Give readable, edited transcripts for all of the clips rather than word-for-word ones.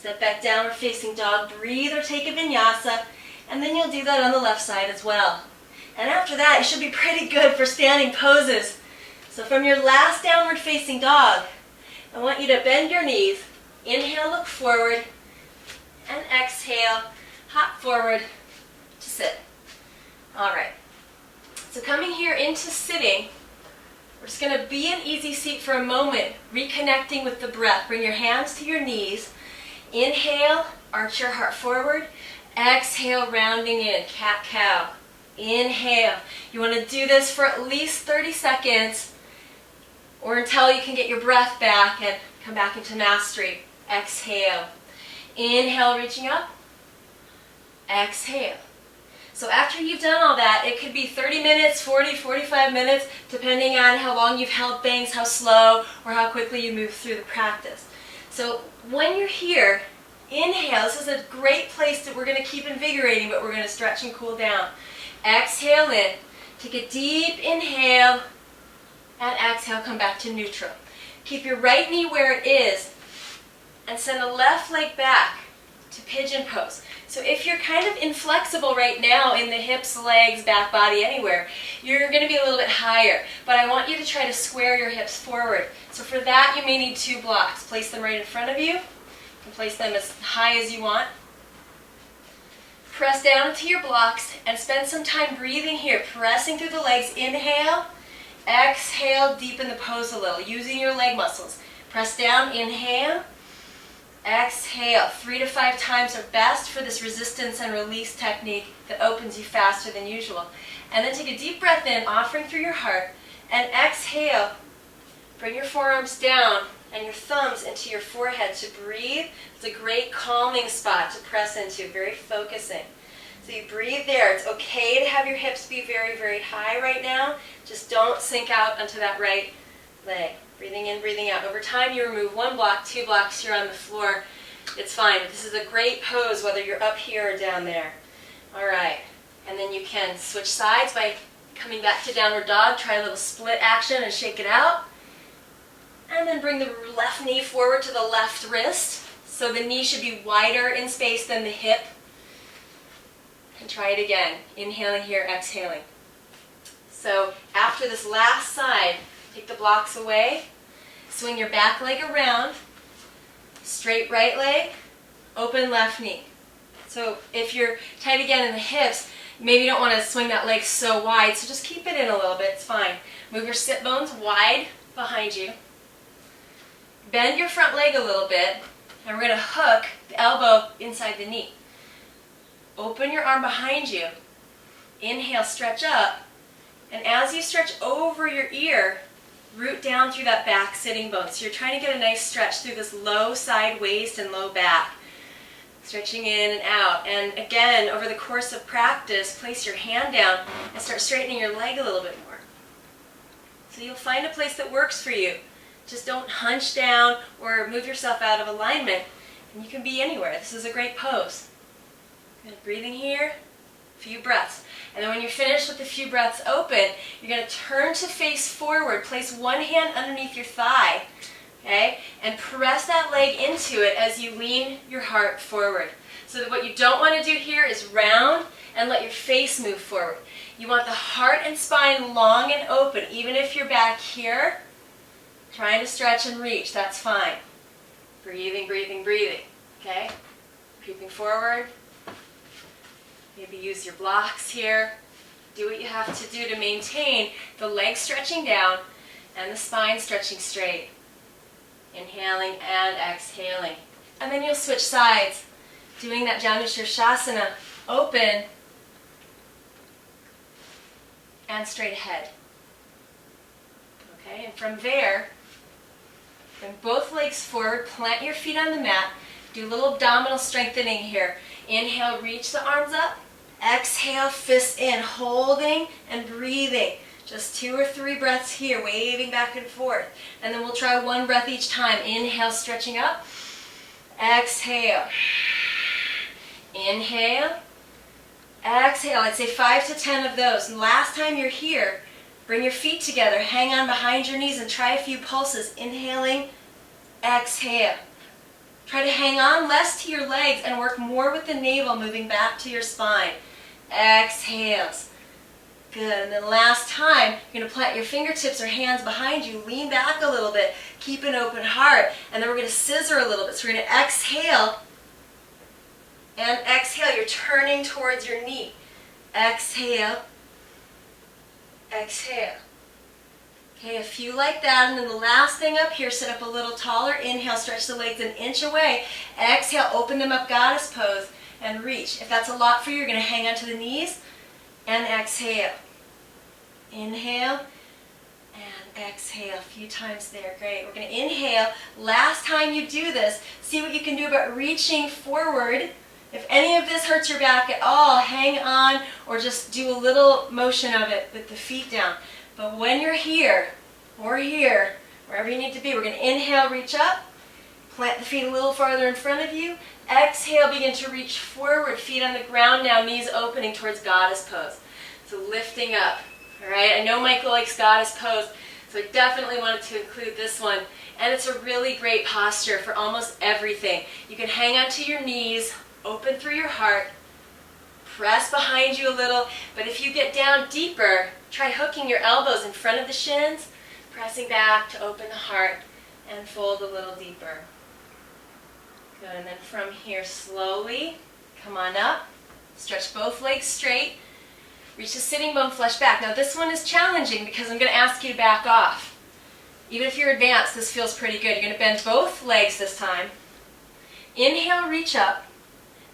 Step back, downward facing dog. Breathe or take a vinyasa. And then you'll do that on the left side as well. And after that, you should be pretty good for standing poses. So from your last downward facing dog, I want you to bend your knees. Inhale, look forward. And exhale, hop forward to sit. All right. So coming here into sitting, we're just going to be in easy seat for a moment, reconnecting with the breath. Bring your hands to your knees. Inhale, arch your heart forward. Exhale, rounding in, cat-cow. Inhale. You want to do this for at least 30 seconds or until you can get your breath back and come back into mastery. Exhale. Inhale, reaching up. Exhale. So after you've done all that, it could be 30 minutes, 40, 45 minutes, depending on how long you've held things, how slow, or how quickly you move through the practice. So when you're here, inhale. This is a great place that we're going to keep invigorating, but we're going to stretch and cool down. Exhale in. Take a deep inhale, and exhale, come back to neutral. Keep your right knee where it is, and send the left leg back to pigeon pose. So if you're kind of inflexible right now in the hips, legs, back, body, anywhere, you're going to be a little bit higher. But I want you to try to square your hips forward. So for that, you may need 2 blocks. Place them right in front of you. You can place them as high as you want. Press down into your blocks and spend some time breathing here, pressing through the legs. Inhale, exhale, deepen the pose a little, using your leg muscles. Press down, inhale. Exhale. 3 to 5 times are best for this resistance and release technique that opens you faster than usual. And then take a deep breath in, offering through your heart, and exhale. Bring your forearms down and your thumbs into your forehead to breathe. It's a great calming spot to press into, very focusing. So you breathe there. It's okay to have your hips be very, very high right now. Just don't sink out onto that right leg. Breathing in, breathing out. Over time, you remove 1 block, 2 blocks, you're on the floor. It's fine. This is a great pose, whether you're up here or down there. All right. And then you can switch sides by coming back to downward dog. Try a little split action and shake it out. And then bring the left knee forward to the left wrist. So the knee should be wider in space than the hip. And try it again. Inhaling here, exhaling. So after this last side, take the blocks away, swing your back leg around, straight right leg, open left knee. So if you're tight again in the hips, maybe you don't want to swing that leg so wide, so just keep it in a little bit, it's fine. Move your sit bones wide behind you. Bend your front leg a little bit, and we're going to hook the elbow inside the knee. Open your arm behind you. Inhale, stretch up, and as you stretch over your ear, root down through that back sitting bone. So you're trying to get a nice stretch through this low side waist and low back. Stretching in and out. And again, over the course of practice, place your hand down and start straightening your leg a little bit more. So you'll find a place that works for you. Just don't hunch down or move yourself out of alignment. And you can be anywhere. This is a great pose. Good. Breathing here. Few breaths. And then when you're finished with a few breaths open, you're going to turn to face forward. Place one hand underneath your thigh, okay? And press that leg into it as you lean your heart forward. So that what you don't want to do here is round and let your face move forward. You want the heart and spine long and open, even if you're back here, trying to stretch and reach, that's fine. Breathing, breathing, breathing, okay? Creeping forward. Maybe use your blocks here. Do what you have to do to maintain the legs stretching down and the spine stretching straight. Inhaling and exhaling. And then you'll switch sides, doing that Janushirshasana, open and straight ahead. Okay, and from there, bring both legs forward, plant your feet on the mat, do a little abdominal strengthening here. Inhale, reach the arms up. Exhale, fists in, holding and breathing. Just 2 or 3 breaths here, waving back and forth. And then we'll try 1 breath each time. Inhale, stretching up. Exhale. Inhale. Exhale. I'd say 5 to 10 of those. And last time you're here, bring your feet together, hang on behind your knees, and try a few pulses. Inhaling, exhale. Try to hang on less to your legs and work more with the navel, moving back to your spine. Exhales. Good. And then last time, you're going to plant your fingertips or hands behind you. Lean back a little bit. Keep an open heart. And then we're going to scissor a little bit. So we're going to exhale. And exhale. You're turning towards your knee. Exhale. Exhale. Okay, a few like that. And then the last thing up here, sit up a little taller. Inhale, stretch the legs an inch away. Exhale, open them up, goddess pose, and reach. If that's a lot for you, you're going to hang onto the knees. And exhale. Inhale and exhale a few times there. Great. We're going to inhale. Last time you do this, see what you can do about reaching forward. If any of this hurts your back at all, hang on or just do a little motion of it with the feet down. But when you're here or here, wherever you need to be, we're going to inhale, reach up. Plant the feet a little farther in front of you. Exhale, begin to reach forward. Feet on the ground now, knees opening towards goddess pose. So lifting up. All right, I know Michael likes goddess pose, so I definitely wanted to include this one. And it's a really great posture for almost everything. You can hang onto your knees, open through your heart, press behind you a little. But if you get down deeper, try hooking your elbows in front of the shins, pressing back to open the heart and fold a little deeper. Good, and then from here slowly, come on up, stretch both legs straight, reach the sitting bone flush back. Now this one is challenging because I'm going to ask you to back off. Even if you're advanced, this feels pretty good. You're going to bend both legs this time. Inhale, reach up.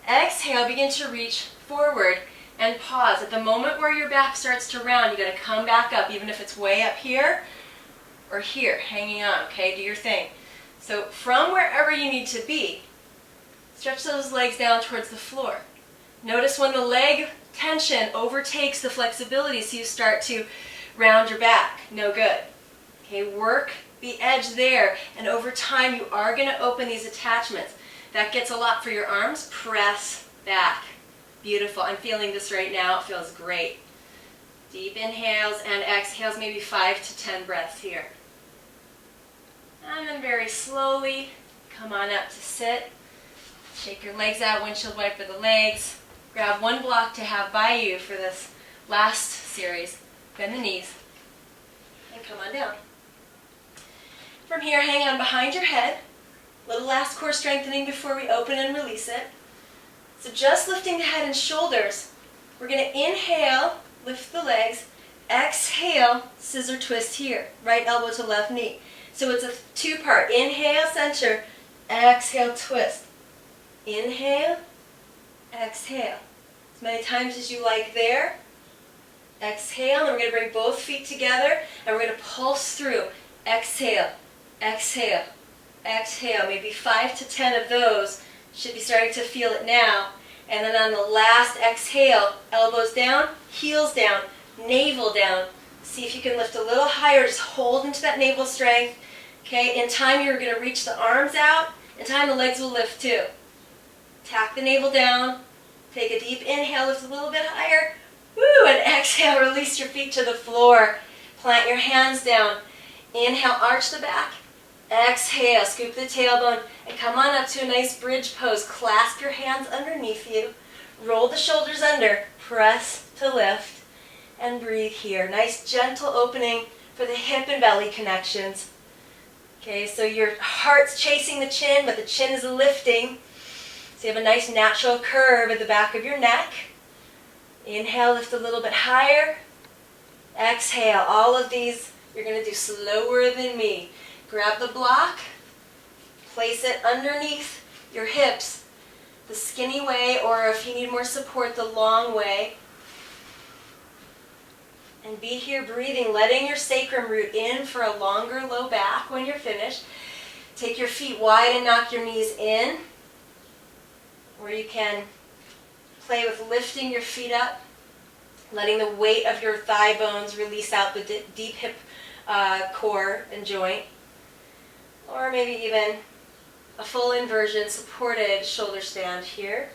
Exhale, begin to reach forward and pause. At the moment where your back starts to round, you're going to come back up, even if it's way up here or here, hanging on, okay? Do your thing. So from wherever you need to be, stretch those legs down towards the floor. Notice when the leg tension overtakes the flexibility, so you start to round your back. No good. Okay, work the edge there, and over time you are going to open these attachments. That gets a lot for your arms. Press back. Beautiful. I'm feeling this right now. It feels great. Deep inhales and exhales, maybe 5 to 10 breaths here. And then very slowly, come on up to sit. Shake your legs out, windshield wiper the legs. Grab one block to have by you for this last series. Bend the knees and come on down. From here, hang on behind your head. Little last core strengthening before we open and release it. So just lifting the head and shoulders. We're going to inhale, lift the legs. Exhale, scissor twist here. Right elbow to left knee. So it's a two-part. Inhale, center. Exhale, twist. Inhale, exhale. As many times as you like there. Exhale, and we're going to bring both feet together, and we're going to pulse through. Exhale, exhale, exhale. Maybe 5 to 10 of those. Should be starting to feel it now. And then on the last exhale, elbows down, heels down, navel down. See if you can lift a little higher. Just hold into that navel strength. Okay, in time you're going to reach the arms out. In time the legs will lift too. Tack the navel down. Take a deep inhale, lift a little bit higher. Woo, and exhale, release your feet to the floor. Plant your hands down. Inhale, arch the back. Exhale, scoop the tailbone, and come on up to a nice bridge pose. Clasp your hands underneath you. Roll the shoulders under. Press to lift. And breathe here. Nice gentle opening for the hip and belly connections. Okay, so your heart's chasing the chin, but the chin is lifting. So you have a nice natural curve at the back of your neck. Inhale, lift a little bit higher. Exhale. All of these you're going to do slower than me. Grab the block. Place it underneath your hips, the skinny way, or if you need more support, the long way. And be here breathing, letting your sacrum root in for a longer low back when you're finished. Take your feet wide and knock your knees in. Or you can play with lifting your feet up, letting the weight of your thigh bones release out the deep hip core and joint. Or maybe even a full inversion supported shoulder stand here.